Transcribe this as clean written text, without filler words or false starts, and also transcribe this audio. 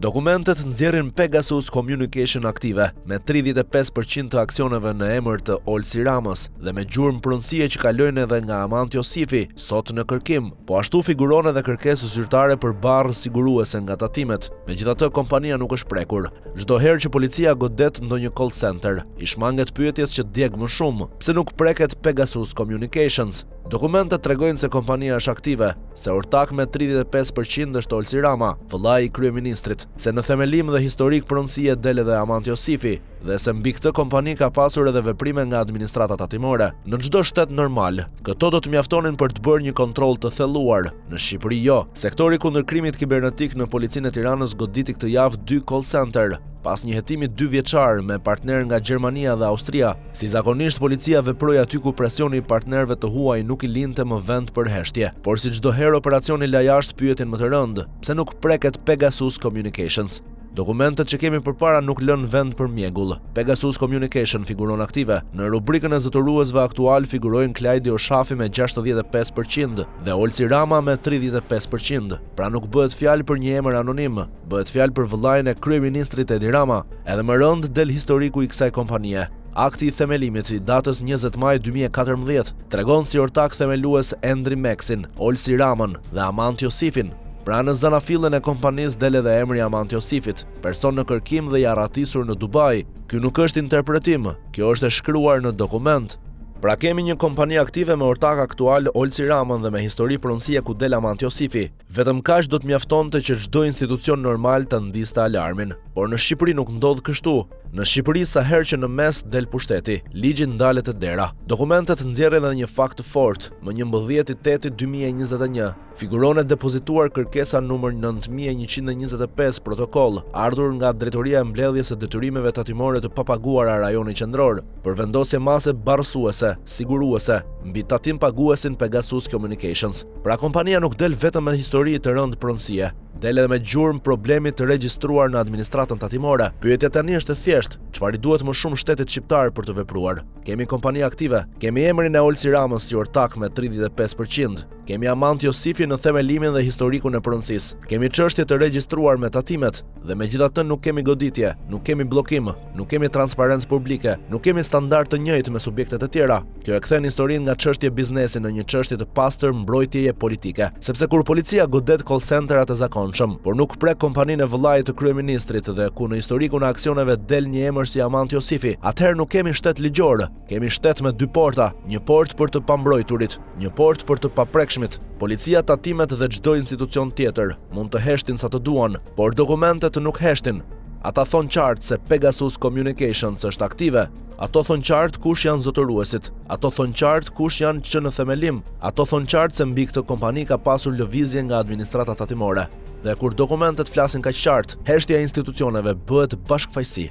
Dokumentet nxjerrin Pegasus Communication aktive, me 35% të aksioneve në emër të Olsi Ramës dhe me gjurmë pronësie që kalojnë edhe nga Amanti Osifi, sot në kërkim. Po ashtu figuron edhe kërkesë zyrtare për barrë siguruese nga tatimet. Megjithatë, kompania nuk është prekur. Çdo herë që policia godet ndonjë call center, i shmanget pyetjes që djeg më shumë, pse nuk preket Pegasus Communications. Dokumentet tregojnë se kompania është aktive, se ortak me 35% është Olsi Rama, vëllai i kryeministrit, se në themelim dhe historik pronësie del edhe Amanti Osifi, dhe se mbi këtë kompani ka pasur edhe veprime nga administrata tatimore. Në çdo shtet normal, këto do të mjaftonin për të bërë një kontroll të thelluar. Në Shqipëri jo. Sektori kundër krimit kibernetik në Policinë e Tiranës goditi këtë javë 2 call center, pas një hetimi 2 vjeçar me partner nga Gjermania dhe Austria. Si zakonisht, policia veproi aty ku presioni i partnerëve të huaj nuk i linte më vend për heshtje. Por si çdo herë operacioni la jashtë pyetjen më të rëndë, pse nuk preket Pegasus Communications? Dokumentet që kemi përpara nuk lën vend për mjegull. Pegasus Communication figuron aktive. Në rubrikën e zotëruesve aktual figurojnë Klajdi Oshafi me 65% dhe Olsi Rama me 35%. Pra nuk bëhet fjalë për një emër anonim, bëhet fjalë për vëllain e kryeministrit Edi Rama. Edhe më rënd del historiku i kësaj kompanie. Akti i themelimit i datës 20 maj 2014 tregon si ortak themelues Endri Meksin, Olsi Ramën dhe Amanti Osifin. Pra në zanafillën e kompanisë del edhe emri Amanti Osifit, person në kërkim dhe i arratisur në Dubai. Ky nuk është interpretim, kjo është e shkruar në dokument. Pra kemi një kompani aktive me ortak aktual Olsi Ramën dhe me histori pronësie ku del Amanti Osifi. Vetëm kaq do të mjaftonte që çdo institucion normal të ndiste alarmin. Por në Shqipëri nuk ndodh kështu. Në Shqipëri sa herë që në mes del pushteti, ligji ndalet e dera. Dokumentet nxjerrin edhe një fakt të fortë. Më 11/8/2021 figuron e depozituar kërkesa numër 9125 protokoll, ardhur nga Drejtoria e Mbledhjes së Detyrimeve Tatimore të Papaguara Rajoni Qendror, për vendosje mase barësuese, siguruese mbi tatim paguesin Pegasus Communications. Pra kompania nuk del vetëm me histori të rëndë pronësie, del edhe me gjurmë problemi të regjistruar në administratën tatimore. Pyetja tani është e thjeshtë, çfarë duhet më shumë shtetit shqiptar për të vepruar? Kemi kompani aktive, kemi emrin e Olsi Ramës si ortak me 35%, kemi Amanti Osifi në themelimin dhe historikun e pronësisë, kemi çështje të regjistruar me tatimet, dhe megjithatë nuk kemi goditje, nuk kemi bllokim, nuk kemi transparencë publike, nuk kemi standard të njëjtë me subjektet e tjera. Kjo e kthen historinë nga çështje biznesi në një çështje të pastër mbrojtjeje politike, sepse kur policia godet call centerat e zakonshëm, por nuk prek kompaninë e vëllait të kryeministrit dhe ku në historikun e aksioneve del një emër si Amanti Osifi, atëherë nuk kemi shtet ligjor, kemi shtet me 2 porta, një port për të pambrojturit, një port për të paprekshmit. Policia, tatimet dhe çdo institucion tjetër mund të heshtin sa të duan, por dokumentet nuk heshtin. Ata thonë qartë se Pegasus Communications është aktive. Ato thonë qartë kush janë zotëruesit. Ato thonë qartë kush janë që në themelim. Ato thonë qartë se mbi këtë kompani ka pasur lëvizje nga administrata tatimore. Dhe kur dokumentet flasin kaq qartë, heshtja e institucioneve bëhet bashkëfaqësi.